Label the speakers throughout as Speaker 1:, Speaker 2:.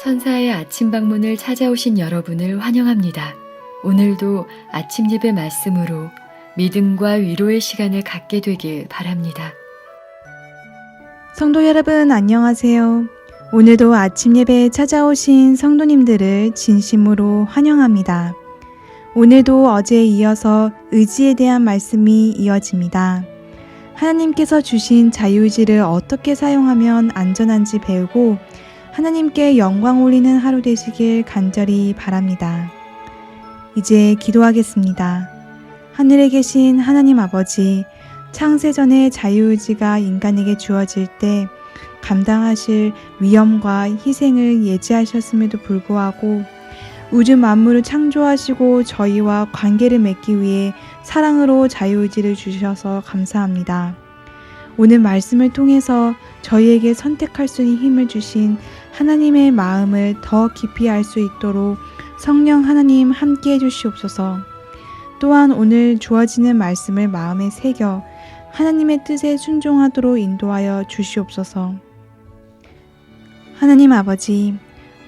Speaker 1: 천사의 아침 방문을 찾아오신 여러분을 환영합니다. 오늘도 아침 예배 말씀으로 믿음과 위로의 시간을 갖게 되길 바랍니다.
Speaker 2: 성도 여러분 안녕하세요. 오늘도 아침 예배에 찾아오신 성도님들을 진심으로 환영합니다. 오늘도 어제에 이어서 의지에 대한 말씀이 이어집니다. 하나님께서 주신 자유의지를 어떻게 사용하면 안전한지 배우고 하나님께 영광 올리는 하루 되시길 간절히 바랍니다. 이제 기도하겠습니다. 하늘에 계신 하나님 아버지, 창세 전에 자유의지가 인간에게 주어질 때 감당하실 위험과 희생을 예지하셨음에도 불구하고 우주 만물을 창조하시고 저희와 관계를 맺기 위해 사랑으로 자유의지를 주셔서 감사합니다. 오늘 말씀을 통해서 저희에게 선택할 수 있는 힘을 주신 하나님의 마음을 더 깊이 알 수 있도록 성령 하나님 함께 해주시옵소서. 또한 오늘 주어지는 말씀을 마음에 새겨 하나님의 뜻에 순종하도록 인도하여 주시옵소서. 하나님 아버지,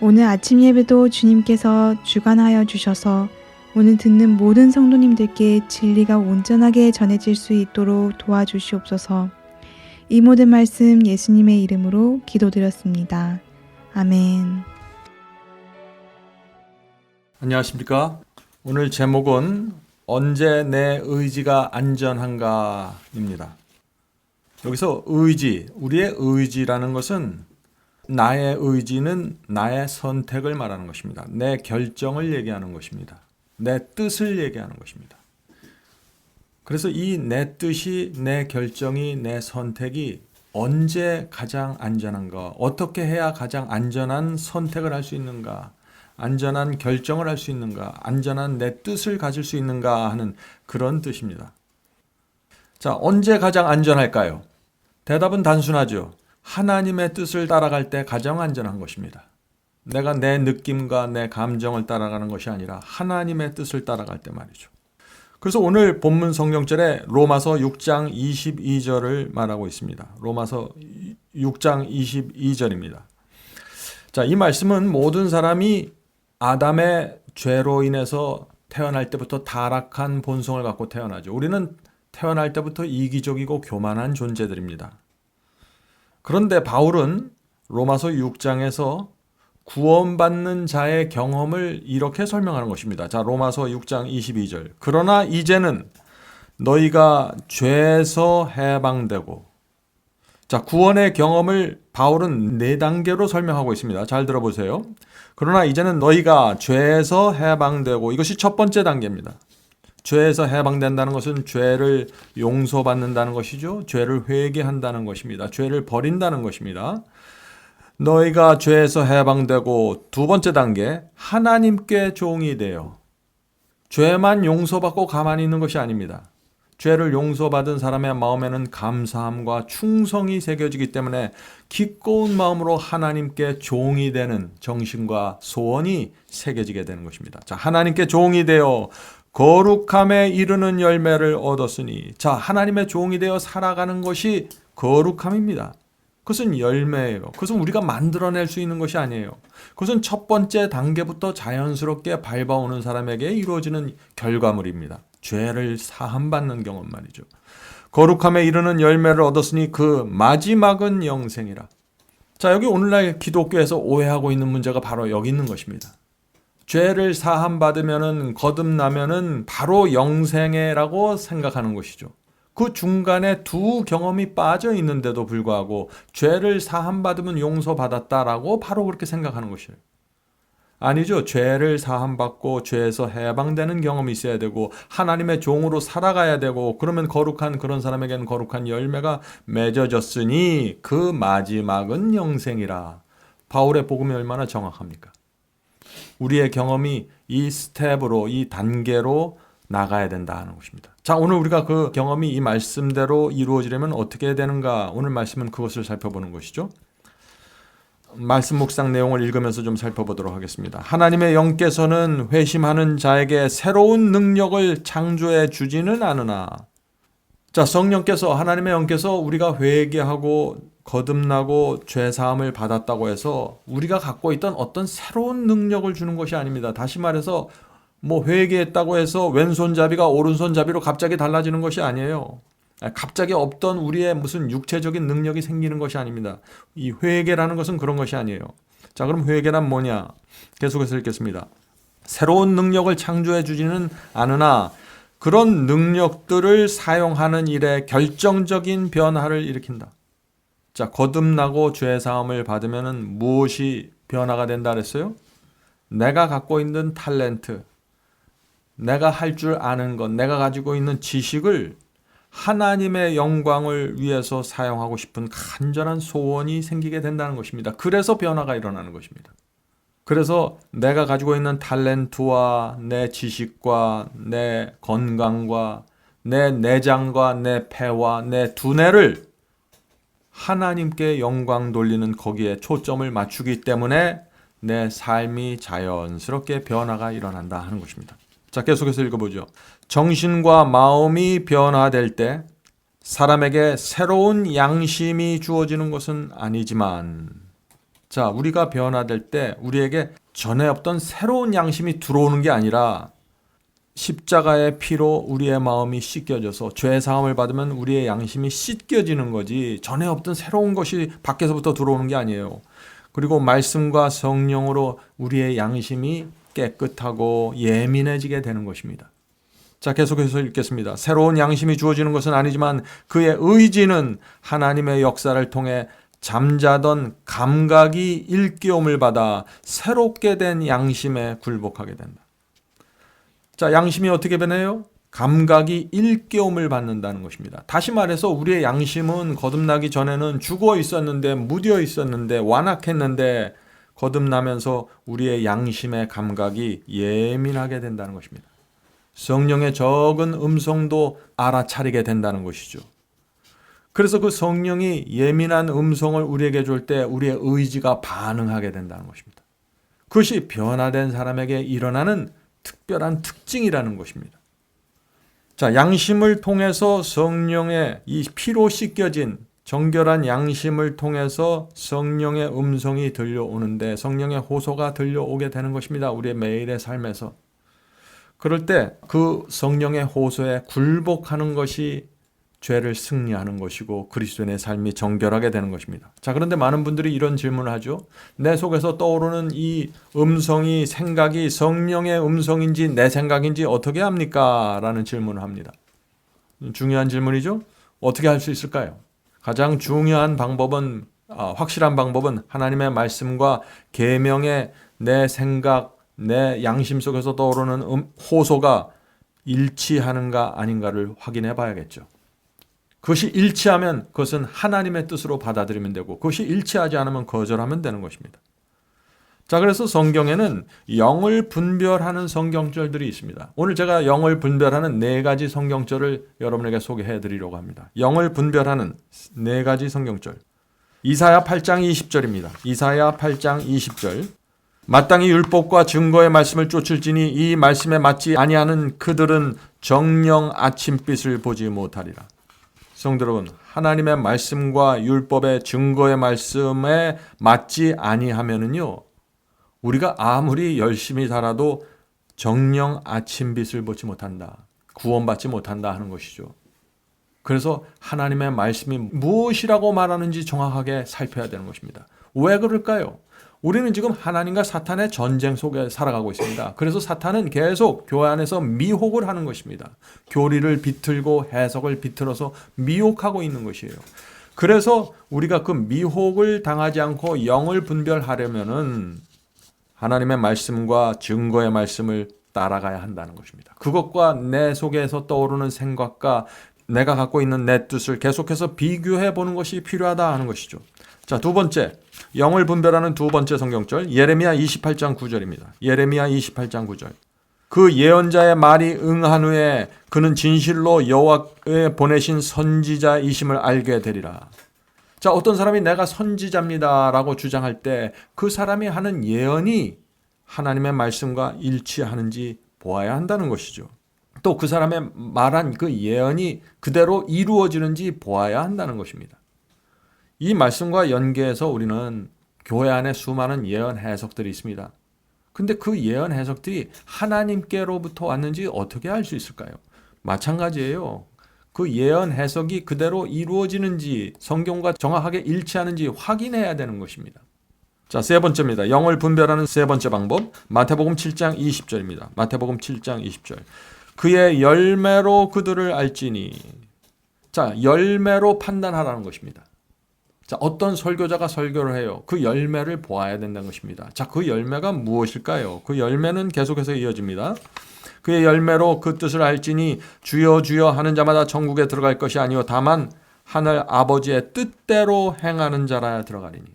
Speaker 2: 오늘 아침 예배도 주님께서 주관하여 주셔서 오늘 듣는 모든 성도님들께 진리가 온전하게 전해질 수 있도록 도와주시옵소서. 이 모든 말씀 예수님의 이름으로 기도드렸습니다. 아멘.
Speaker 3: 안녕하십니까? 오늘 제목은 언제 내 의지가 안전한가입니다. 여기서 의지, 우리의 의지라는 것은 나의 의지는 나의 선택을 말하는 것입니다. 내 결정을 얘기하는 것입니다. 내 뜻을 얘기하는 것입니다. 그래서 이 내 뜻이, 내 결정이, 내 선택이 언제 가장 안전한가, 어떻게 해야 가장 안전한 선택을 할 수 있는가, 안전한 결정을 할 수 있는가, 안전한 내 뜻을 가질 수 있는가 하는 그런 뜻입니다. 자, 언제 가장 안전할까요? 대답은 단순하죠. 하나님의 뜻을 따라갈 때 가장 안전한 것입니다. 내가 내 느낌과 내 감정을 따라가는 것이 아니라 하나님의 뜻을 따라갈 때 말이죠. 그래서 오늘 본문 성경절에 로마서 6장 22절을 말하고 있습니다. 로마서 6장 22절입니다. 자, 이 말씀은 모든 사람이 아담의 죄로 인해서 태어날 때부터 타락한 본성을 갖고 태어나죠. 우리는 태어날 때부터 이기적이고 교만한 존재들입니다. 그런데 바울은 로마서 6장에서 구원받는 자의 경험을 이렇게 설명하는 것입니다. 자, 로마서 6장 22절. 그러나 이제는 너희가 죄에서 해방되고, 자, 구원의 경험을 바울은 4단계로 설명하고 있습니다. 잘 들어보세요. 그러나 이제는 너희가 죄에서 해방되고, 이것이 첫 번째 단계입니다. 죄에서 해방된다는 것은 죄를 용서받는다는 것이죠. 죄를 회개한다는 것입니다. 죄를 버린다는 것입니다. 너희가 죄에서 해방되고, 두 번째 단계, 하나님께 종이 되어. 죄만 용서받고 가만히 있는 것이 아닙니다. 죄를 용서받은 사람의 마음에는 감사함과 충성이 새겨지기 때문에 기꺼운 마음으로 하나님께 종이 되는 정신과 소원이 새겨지게 되는 것입니다. 자, 하나님께 종이 되어 거룩함에 이르는 열매를 얻었으니, 자, 하나님의 종이 되어 살아가는 것이 거룩함입니다. 그것은 열매예요. 그것은 우리가 만들어낼 수 있는 것이 아니에요. 그것은 첫 번째 단계부터 자연스럽게 밟아오는 사람에게 이루어지는 결과물입니다. 죄를 사함받는 경험 말이죠. 거룩함에 이르는 열매를 얻었으니 그 마지막은 영생이라. 자, 여기 오늘날 기독교에서 오해하고 있는 문제가 바로 여기 있는 것입니다. 죄를 사함받으면은, 거듭나면은 바로 영생이라고 생각하는 것이죠. 그 중간에 두 경험이 빠져 있는데도 불구하고 죄를 사함받으면 용서받았다라고 바로 그렇게 생각하는 것이에요. 아니죠. 죄를 사함받고 죄에서 해방되는 경험이 있어야 되고 하나님의 종으로 살아가야 되고, 그러면 거룩한 그런 사람에게는 거룩한 열매가 맺어졌으니 그 마지막은 영생이라. 바울의 복음이 얼마나 정확합니까? 우리의 경험이 이 스텝으로, 이 단계로 나가야 된다는 것입니다. 자, 오늘 우리가 그 경험이 이 말씀대로 이루어지려면 어떻게 되는가? 오늘 말씀은 그것을 살펴보는 것이죠. 말씀 묵상 내용을 읽으면서 좀 살펴보도록 하겠습니다. 하나님의 영께서는 회심하는 자에게 새로운 능력을 창조해 주지는 않으나. 자, 성령께서, 하나님의 영께서 우리가 회개하고 거듭나고 죄사함을 받았다고 해서 우리가 갖고 있던 어떤 새로운 능력을 주는 것이 아닙니다. 다시 말해서 회개했다고 해서 왼손잡이가 오른손잡이로 갑자기 달라지는 것이 아니에요. 갑자기 없던 우리의 무슨 육체적인 능력이 생기는 것이 아닙니다. 이 회개라는 것은 그런 것이 아니에요. 자, 그럼 회개란 뭐냐? 계속해서 읽겠습니다. 새로운 능력을 창조해 주지는 않으나 그런 능력들을 사용하는 일에 결정적인 변화를 일으킨다. 자, 거듭나고 죄사함을 받으면 무엇이 변화가 된다 그랬어요? 내가 갖고 있는 탤런트, 내가 할 줄 아는 것, 내가 가지고 있는 지식을 하나님의 영광을 위해서 사용하고 싶은 간절한 소원이 생기게 된다는 것입니다. 그래서 변화가 일어나는 것입니다. 그래서 내가 가지고 있는 탤런트와 내 지식과 내 건강과 내 내장과 내 폐와 내 두뇌를 하나님께 영광 돌리는 거기에 초점을 맞추기 때문에 내 삶이 자연스럽게 변화가 일어난다 하는 것입니다. 자, 계속해서 읽어보죠. 정신과 마음이 변화될 때 사람에게 새로운 양심이 주어지는 것은 아니지만, 자, 우리가 변화될 때 우리에게 전에 없던 새로운 양심이 들어오는 게 아니라 십자가의 피로 우리의 마음이 씻겨져서 죄사함을 받으면 우리의 양심이 씻겨지는 거지, 전에 없던 새로운 것이 밖에서부터 들어오는 게 아니에요. 그리고 말씀과 성령으로 우리의 양심이 깨끗하고 예민해지게 되는 것입니다. 자, 계속해서 읽겠습니다. 새로운 양심이 주어지는 것은 아니지만 그의 의지는 하나님의 역사를 통해 잠자던 감각이 일깨움을 받아 새롭게 된 양심에 굴복하게 된다. 자, 양심이 어떻게 변해요? 감각이 일깨움을 받는다는 것입니다. 다시 말해서 우리의 양심은 거듭나기 전에는 죽어 있었는데, 무뎌 있었는데, 완악했는데 거듭나면서 우리의 양심의 감각이 예민하게 된다는 것입니다. 성령의 적은 음성도 알아차리게 된다는 것이죠. 그래서 그 성령이 예민한 음성을 우리에게 줄 때 우리의 의지가 반응하게 된다는 것입니다. 그것이 변화된 사람에게 일어나는 특별한 특징이라는 것입니다. 자, 양심을 통해서 성령의 이 피로 씻겨진 정결한 양심을 통해서 성령의 음성이 들려오는데, 성령의 호소가 들려오게 되는 것입니다. 우리의 매일의 삶에서. 그럴 때 그 성령의 호소에 굴복하는 것이 죄를 승리하는 것이고 그리스도인의 삶이 정결하게 되는 것입니다. 자, 그런데 많은 분들이 이런 질문을 하죠. 내 속에서 떠오르는 이 음성이, 생각이 성령의 음성인지 내 생각인지 어떻게 합니까? 라는 질문을 합니다. 중요한 질문이죠. 어떻게 할 수 있을까요? 가장 중요한 방법은, 확실한 방법은 하나님의 말씀과 계명의 내 생각, 내 양심 속에서 떠오르는 호소가 일치하는가 아닌가를 확인해 봐야겠죠. 그것이 일치하면 그것은 하나님의 뜻으로 받아들이면 되고, 그것이 일치하지 않으면 거절하면 되는 것입니다. 자, 그래서 성경에는 영을 분별하는 성경절들이 있습니다. 오늘 제가 영을 분별하는 4가지 성경절을 여러분에게 소개해 드리려고 합니다. 영을 분별하는 4가지 성경절. 이사야 8장 20절입니다. 이사야 8장 20절. 마땅히 율법과 증거의 말씀을 쫓을지니 이 말씀에 맞지 아니하는 그들은 정령 아침빛을 보지 못하리라. 성도 여러분, 하나님의 말씀과 율법의 증거의 말씀에 맞지 아니하면은요, 우리가 아무리 열심히 살아도 정령 아침빛을 보지 못한다, 구원받지 못한다 하는 것이죠. 그래서 하나님의 말씀이 무엇이라고 말하는지 정확하게 살펴야 되는 것입니다. 왜 그럴까요? 우리는 지금 하나님과 사탄의 전쟁 속에 살아가고 있습니다. 그래서 사탄은 계속 교회 안에서 미혹을 하는 것입니다. 교리를 비틀고 해석을 비틀어서 미혹하고 있는 것이에요. 그래서 우리가 그 미혹을 당하지 않고 영을 분별하려면은 하나님의 말씀과 증거의 말씀을 따라가야 한다는 것입니다. 그것과 내 속에서 떠오르는 생각과 내가 갖고 있는 내 뜻을 계속해서 비교해 보는 것이 필요하다 하는 것이죠. 자, 2번째, 영을 분별하는 2번째 성경절, 예레미야 28장 9절입니다. 예레미야 28장 9절. 그 예언자의 말이 응한 후에 그는 진실로 여호와의 보내신 선지자이심을 알게 되리라. 자, 어떤 사람이 내가 선지자입니다라고 주장할 때 그 사람이 하는 예언이 하나님의 말씀과 일치하는지 보아야 한다는 것이죠. 또 그 사람의 말한 그 예언이 그대로 이루어지는지 보아야 한다는 것입니다. 이 말씀과 연계해서 우리는 교회 안에 수많은 예언 해석들이 있습니다. 근데 그 예언 해석들이 하나님께로부터 왔는지 어떻게 알 수 있을까요? 마찬가지예요. 그 예언 해석이 그대로 이루어지는지 성경과 정확하게 일치하는지 확인해야 되는 것입니다. 자, 세 번째입니다. 영을 분별하는 세 번째 방법. 마태복음 7장 20절입니다. 마태복음 7장 20절. 그의 열매로 그들을 알지니. 자, 열매로 판단하라는 것입니다. 자, 어떤 설교자가 설교를 해요. 그 열매를 보아야 된다는 것입니다. 자, 그 열매가 무엇일까요? 그 열매는 계속해서 이어집니다. 그의 열매로 그 뜻을 알지니 주여 주여 하는 자마다 천국에 들어갈 것이 아니요 다만 하늘 아버지의 뜻대로 행하는 자라야 들어가리니.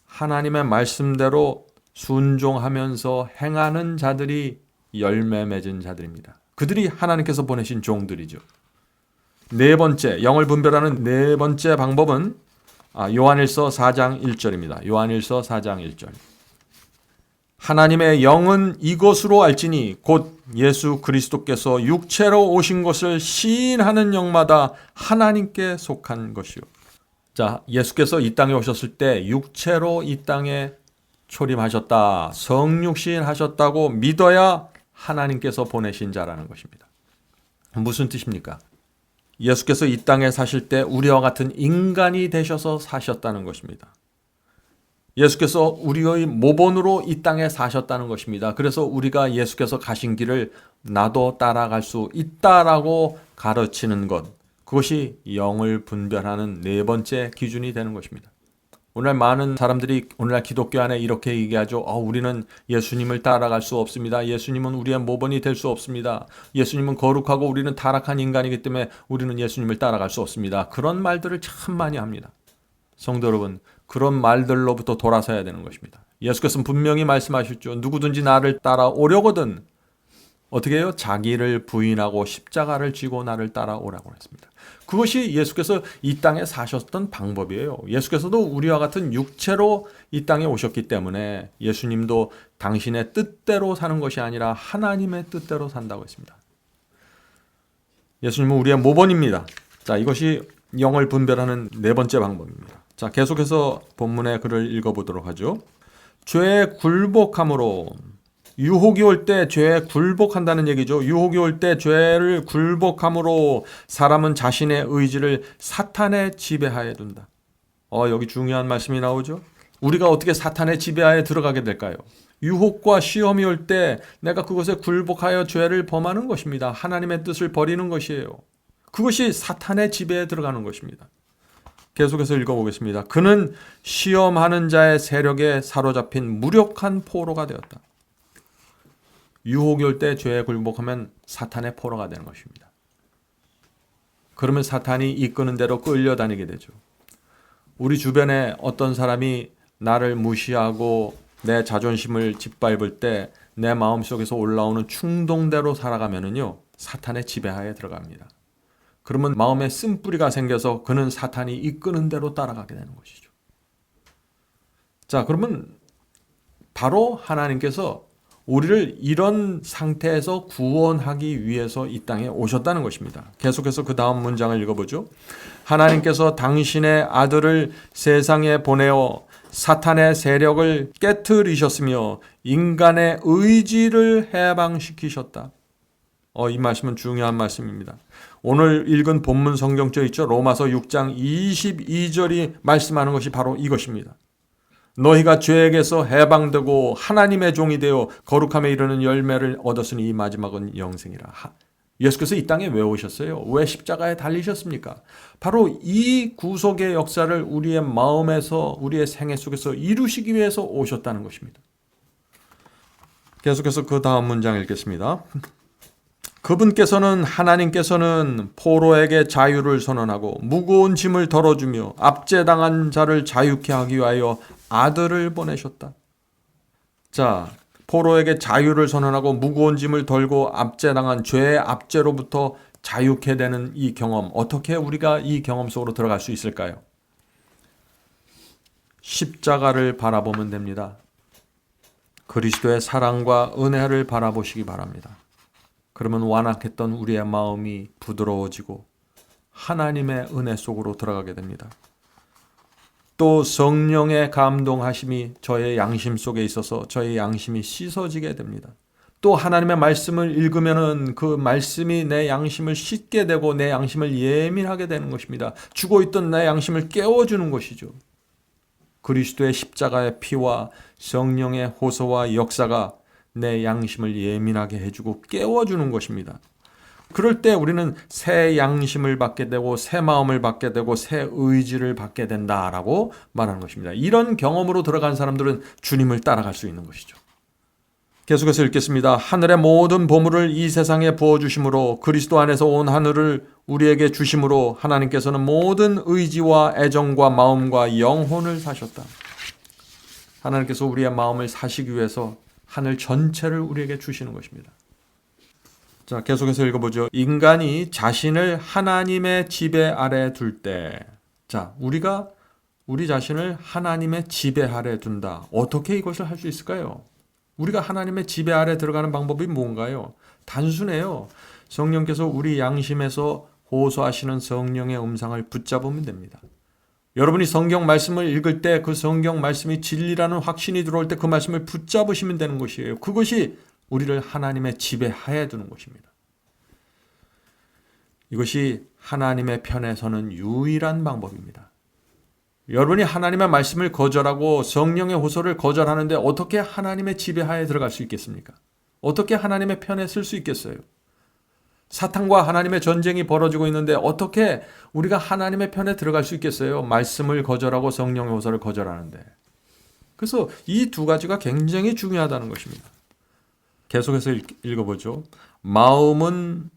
Speaker 3: 하나님의 말씀대로 순종하면서 행하는 자들이 열매 맺은 자들입니다. 그들이 하나님께서 보내신 종들이죠. 네 번째, 영을 분별하는 네 번째 방법은 요한일서 4장 1절입니다. 요한일서 4장 1절. 하나님의 영은 이것으로 알지니 곧 예수 그리스도께서 육체로 오신 것을 시인하는 영마다 하나님께 속한 것이요. 자, 예수께서 이 땅에 오셨을 때 육체로 이 땅에 초림하셨다, 성육신 하셨다고 믿어야 하나님께서 보내신 자라는 것입니다. 무슨 뜻입니까? 예수께서 이 땅에 사실 때 우리와 같은 인간이 되셔서 사셨다는 것입니다. 예수께서 우리의 모본으로 이 땅에 사셨다는 것입니다. 그래서 우리가 예수께서 가신 길을 나도 따라갈 수 있다라고 가르치는 것, 그것이 영을 분별하는 네 번째 기준이 되는 것입니다. 오늘 많은 사람들이 오늘날 기독교 안에 이렇게 얘기하죠. 우리는 예수님을 따라갈 수 없습니다. 예수님은 우리의 모본이 될 수 없습니다. 예수님은 거룩하고 우리는 타락한 인간이기 때문에 우리는 예수님을 따라갈 수 없습니다. 그런 말들을 참 많이 합니다. 성도 여러분, 그런 말들로부터 돌아서야 되는 것입니다. 예수께서는 분명히 말씀하셨죠. 누구든지 나를 따라오려거든 어떻게 해요? 자기를 부인하고 십자가를 지고 나를 따라오라고 했습니다. 그것이 예수께서 이 땅에 사셨던 방법이에요. 예수께서도 우리와 같은 육체로 이 땅에 오셨기 때문에 예수님도 당신의 뜻대로 사는 것이 아니라 하나님의 뜻대로 산다고 했습니다. 예수님은 우리의 모본입니다. 자, 이것이 영을 분별하는 네 번째 방법입니다. 자, 계속해서 본문의 글을 읽어보도록 하죠. 죄에 굴복함으로, 유혹이 올 때 죄에 굴복한다는 얘기죠. 유혹이 올 때 죄를 굴복함으로 사람은 자신의 의지를 사탄의 지배하에 둔다. 여기 중요한 말씀이 나오죠. 우리가 어떻게 사탄의 지배하에 들어가게 될까요? 유혹과 시험이 올 때 내가 그것에 굴복하여 죄를 범하는 것입니다. 하나님의 뜻을 버리는 것이에요. 그것이 사탄의 지배에 들어가는 것입니다. 계속해서 읽어보겠습니다. 그는 시험하는 자의 세력에 사로잡힌 무력한 포로가 되었다. 유혹이 올 때 죄에 굴복하면 사탄의 포로가 되는 것입니다. 그러면 사탄이 이끄는 대로 끌려다니게 되죠. 우리 주변에 어떤 사람이 나를 무시하고 내 자존심을 짓밟을 때 내 마음속에서 올라오는 충동대로 살아가면은요, 사탄의 지배하에 들어갑니다. 그러면 마음에 쓴뿌리가 생겨서 그는 사탄이 이끄는 대로 따라가게 되는 것이죠. 자, 그러면 바로 하나님께서 우리를 이런 상태에서 구원하기 위해서 이 땅에 오셨다는 것입니다. 계속해서 그 다음 문장을 읽어보죠. 하나님께서 당신의 아들을 세상에 보내어 사탄의 세력을 깨트리셨으며 인간의 의지를 해방시키셨다. 이 말씀은 중요한 말씀입니다. 오늘 읽은 본문 성경적 있죠. 로마서 6장 22절이 말씀하는 것이 바로 이것입니다. 너희가 죄에게서 해방되고 하나님의 종이 되어 거룩함에 이르는 열매를 얻었으니 이 마지막은 영생이라. 예수께서 이 땅에 왜 오셨어요? 왜 십자가에 달리셨습니까? 바로 이 구속의 역사를 우리의 마음에서, 우리의 생애 속에서 이루시기 위해서 오셨다는 것입니다. 계속해서 그 다음 문장 읽겠습니다. 그분께서는, 하나님께서는 포로에게 자유를 선언하고 무거운 짐을 덜어주며 압제당한 자를 자유케 하기 위하여 아들을 보내셨다. 자, 포로에게 자유를 선언하고 무거운 짐을 덜고 압제당한 죄의 압제로부터 자유케 되는 이 경험, 어떻게 우리가 이 경험 속으로 들어갈 수 있을까요? 십자가를 바라보면 됩니다. 그리스도의 사랑과 은혜를 바라보시기 바랍니다. 그러면 완악했던 우리의 마음이 부드러워지고 하나님의 은혜 속으로 들어가게 됩니다. 또 성령의 감동하심이 저의 양심 속에 있어서 저의 양심이 씻어지게 됩니다. 또 하나님의 말씀을 읽으면은 그 말씀이 내 양심을 씻게 되고 내 양심을 예민하게 되는 것입니다. 죽어있던 내 양심을 깨워주는 것이죠. 그리스도의 십자가의 피와 성령의 호소와 역사가 내 양심을 예민하게 해주고 깨워주는 것입니다. 그럴 때 우리는 새 양심을 받게 되고 새 마음을 받게 되고 새 의지를 받게 된다라고 말하는 것입니다. 이런 경험으로 들어간 사람들은 주님을 따라갈 수 있는 것이죠. 계속해서 읽겠습니다. 하늘의 모든 보물을 이 세상에 부어주심으로 그리스도 안에서 온 하늘을 우리에게 주심으로 하나님께서는 모든 의지와 애정과 마음과 영혼을 사셨다. 하나님께서 우리의 마음을 사시기 위해서 하늘 전체를 우리에게 주시는 것입니다. 자, 계속해서 읽어보죠. 인간이 자신을 하나님의 지배 아래 둘 때, 자, 우리가 우리 자신을 하나님의 지배 아래 둔다. 어떻게 이것을 할 수 있을까요? 우리가 하나님의 지배 아래 들어가는 방법이 뭔가요? 단순해요. 성령께서 우리 양심에서 호소하시는 성령의 음성을 붙잡으면 됩니다. 여러분이 성경 말씀을 읽을 때 그 성경 말씀이 진리라는 확신이 들어올 때 그 말씀을 붙잡으시면 되는 것이에요. 그것이 우리를 하나님의 지배하에 두는 것입니다. 이것이 하나님의 편에 서는 유일한 방법입니다. 여러분이 하나님의 말씀을 거절하고 성령의 호소를 거절하는데 어떻게 하나님의 지배하에 들어갈 수 있겠습니까? 어떻게 하나님의 편에 설 수 있겠어요? 사탄과 하나님의 전쟁이 벌어지고 있는데 어떻게 우리가 하나님의 편에 들어갈 수 있겠어요? 말씀을 거절하고 성령의 호소를 거절하는데. 그래서 이 두 가지가 굉장히 중요하다는 것입니다. 계속해서 읽어보죠. 마음은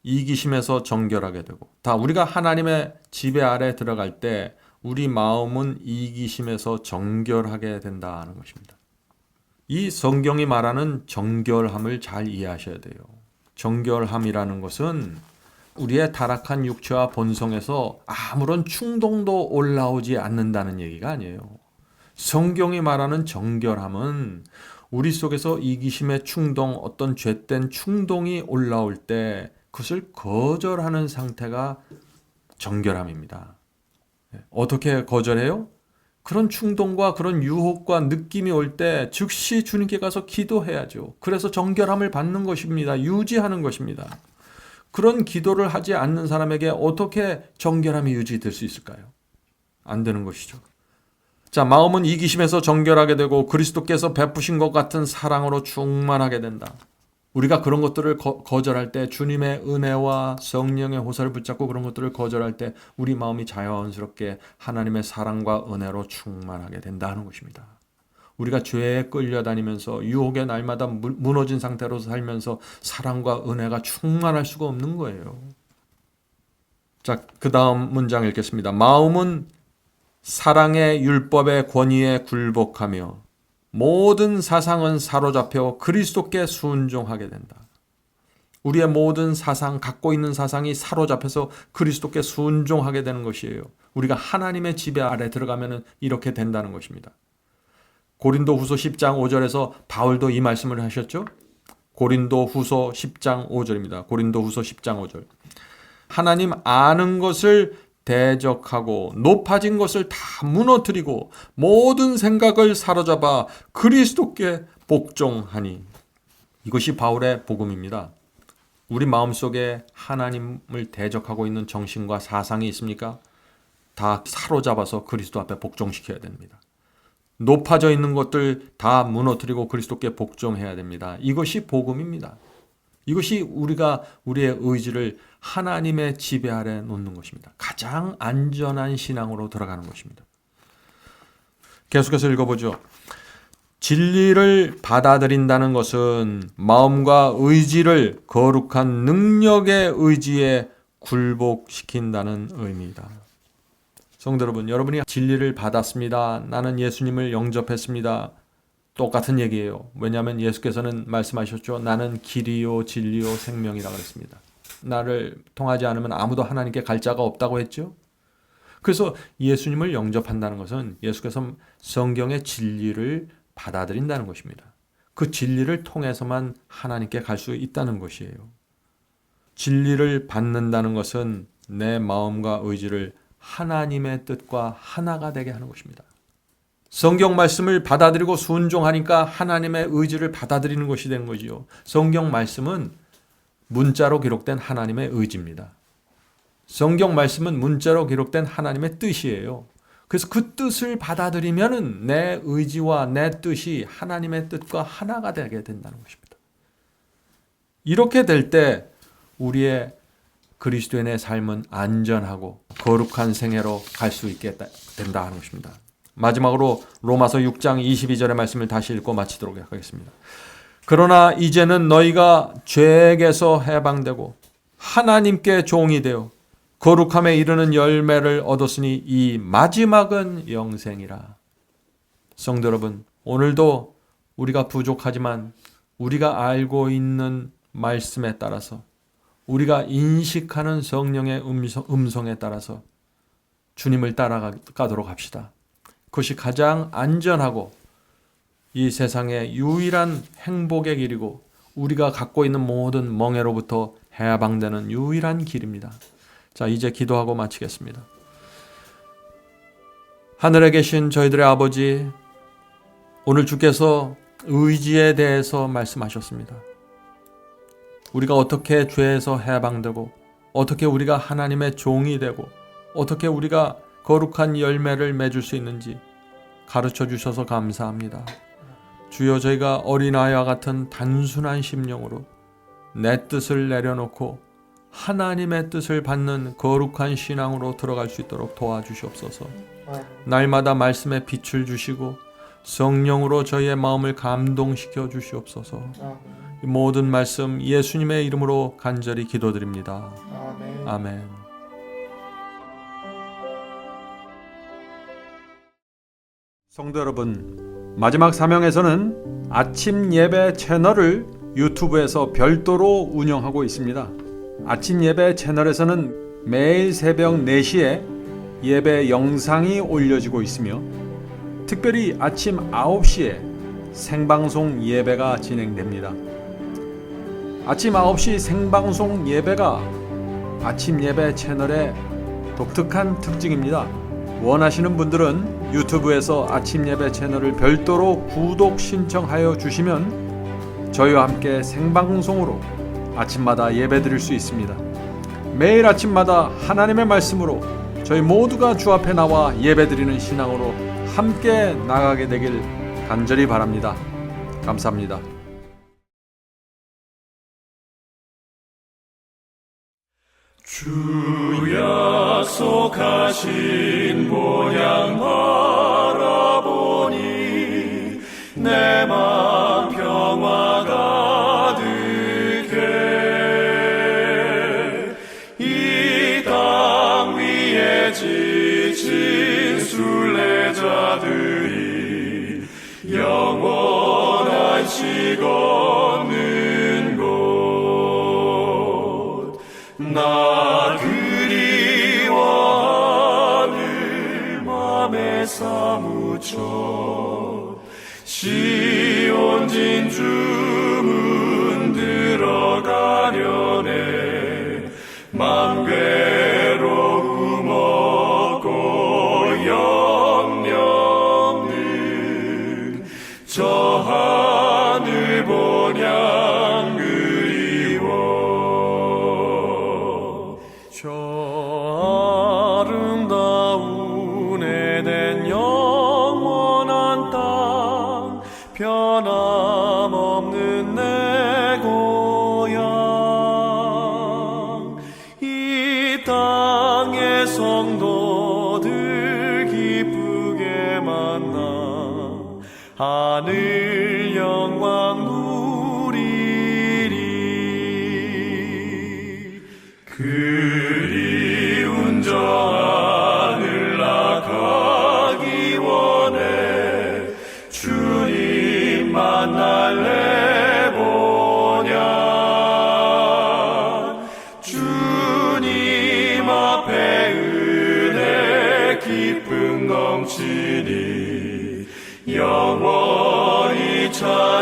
Speaker 3: 이기심에서 정결하게 되고, 다 우리가 하나님의 지배 아래 들어갈 때 우리 마음은 이기심에서 정결하게 된다는 것입니다. 이 성경이 말하는 정결함을 잘 이해하셔야 돼요. 정결함이라는 것은 우리의 타락한 육체와 본성에서 아무런 충동도 올라오지 않는다는 얘기가 아니에요. 성경이 말하는 정결함은 우리 속에서 이기심의 충동, 어떤 죄된 충동이 올라올 때 그것을 거절하는 상태가 정결함입니다. 어떻게 거절해요? 그런 충동과 그런 유혹과 느낌이 올 때 즉시 주님께 가서 기도해야죠. 그래서 정결함을 받는 것입니다. 유지하는 것입니다. 그런 기도를 하지 않는 사람에게 어떻게 정결함이 유지될 수 있을까요? 안 되는 것이죠. 자, 마음은 이기심에서 정결하게 되고 그리스도께서 베푸신 것 같은 사랑으로 충만하게 된다. 우리가 그런 것들을 거절할 때, 주님의 은혜와 성령의 호소를 붙잡고 그런 것들을 거절할 때 우리 마음이 자연스럽게 하나님의 사랑과 은혜로 충만하게 된다는 것입니다. 우리가 죄에 끌려다니면서 유혹의 날마다 무너진 상태로 살면서 사랑과 은혜가 충만할 수가 없는 거예요. 자, 그 다음 문장 읽겠습니다. 마음은 사랑의 율법의 권위에 굴복하며 모든 사상은 사로잡혀 그리스도께 순종하게 된다. 우리의 모든 사상, 갖고 있는 사상이 사로잡혀서 그리스도께 순종하게 되는 것이에요. 우리가 하나님의 지배 아래 들어가면 이렇게 된다는 것입니다. 고린도후서 10장 5절에서 바울도 이 말씀을 하셨죠. 고린도후서 10장 5절입니다. 고린도후서 10장 5절. 하나님 아는 것을 대적하고 높아진 것을 다 무너뜨리고 모든 생각을 사로잡아 그리스도께 복종하니. 이것이 바울의 복음입니다. 우리 마음속에 하나님을 대적하고 있는 정신과 사상이 있습니까? 다 사로잡아서 그리스도 앞에 복종시켜야 됩니다. 높아져 있는 것들 다 무너뜨리고 그리스도께 복종해야 됩니다. 이것이 복음입니다. 이것이 우리가 우리의 의지를 하나님의 지배 아래 놓는 것입니다. 가장 안전한 신앙으로 들어가는 것입니다. 계속해서 읽어보죠. 진리를 받아들인다는 것은 마음과 의지를 거룩한 능력의 의지에 굴복시킨다는 의미이다. 성도 여러분, 여러분이 진리를 받았습니다. 나는 예수님을 영접했습니다. 똑같은 얘기예요. 왜냐하면 예수께서는 말씀하셨죠. 나는 길이요 진리요 생명이라고 했습니다. 나를 통하지 않으면 아무도 하나님께 갈 자가 없다고 했죠. 그래서 예수님을 영접한다는 것은 예수께서 성경의 진리를 받아들인다는 것입니다. 그 진리를 통해서만 하나님께 갈 수 있다는 것이에요. 진리를 받는다는 것은 내 마음과 의지를 하나님의 뜻과 하나가 되게 하는 것입니다. 성경 말씀을 받아들이고 순종하니까 하나님의 의지를 받아들이는 것이 된 거지요. 성경 말씀은 문자로 기록된 하나님의 의지입니다. 성경 말씀은 문자로 기록된 하나님의 뜻이에요. 그래서 그 뜻을 받아들이면 내 의지와 내 뜻이 하나님의 뜻과 하나가 되게 된다는 것입니다. 이렇게 될 때 우리의 그리스도인의 삶은 안전하고 거룩한 생애로 갈 수 있게 된다 하는 것입니다. 마지막으로 로마서 6장 22절의 말씀을 다시 읽고 마치도록 하겠습니다. 그러나 이제는 너희가 죄에게서 해방되고 하나님께 종이 되어 거룩함에 이르는 열매를 얻었으니 이 마지막은 영생이라. 성도 여러분, 오늘도 우리가 부족하지만 우리가 알고 있는 말씀에 따라서 우리가 인식하는 성령의 음성에 따라서 주님을 따라가도록 합시다. 그것이 가장 안전하고 이 세상의 유일한 행복의 길이고 우리가 갖고 있는 모든 멍해로부터 해방되는 유일한 길입니다. 자, 이제 기도하고 마치겠습니다. 하늘에 계신 저희들의 아버지, 오늘 주께서 의지에 대해서 말씀하셨습니다. 우리가 어떻게 죄에서 해방되고 어떻게 우리가 하나님의 종이 되고 어떻게 우리가 거룩한 열매를 맺을 수 있는지 가르쳐 주셔서 감사합니다. 주여, 저희가 어린아이와 같은 단순한 심령으로 내 뜻을 내려놓고 하나님의 뜻을 받는 거룩한 신앙으로 들어갈 수 있도록 도와주시옵소서. 날마다 말씀에 빛을 주시고 성령으로 저희의 마음을 감동시켜 주시옵소서. 이 모든 말씀 예수님의 이름으로 간절히 기도드립니다. 아멘. 성도 여러분, 마지막 사명에서는 아침 예배 채널을 유튜브에서 별도로 운영하고 있습니다. 아침 예배 채널에서는 매일 새벽 4시에 예배 영상이 올려지고 있으며 특별히 아침 9시에 생방송 예배가 진행됩니다. 아침 9시 생방송 예배가 아침 예배 채널의 독특한 특징입니다. 원하시는 분들은 유튜브에서 아침 예배 채널을 별도로 구독 신청하여 주시면 저희와 함께 생방송으로 아침마다 예배 드릴 수 있습니다. 매일 아침마다 하나님의 말씀으로 저희 모두가 주 앞에 나와 예배 드리는 신앙으로 함께 나가게 되길 간절히 바랍니다. 감사합니다.
Speaker 4: 주 약속하신 본향 바라보니 내 맘 평화 가득해. 이 땅 위에 지친 순례자들이 영원한 식 없는 곳, 나 그리워하늘 맘에 사무쳐 시온 진주문 들어가려네. 맘 괴로움 없고 염려 없는 저 하늘 본향 그리워. 저 아름다운 에덴 영원한 땅, 변함없는 내 고향. 이 땅의 성도들 기쁘게 만나 하늘 영광 누리리. 그리운 저 하늘 나가기 원해. 주님 만날래 보냐. 주님 앞에 은혜 기쁨 넘치니 영원히 찬양하리.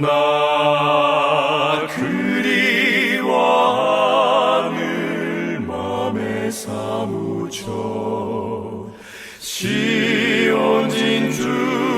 Speaker 4: 나 그리워 주시오 시온 진주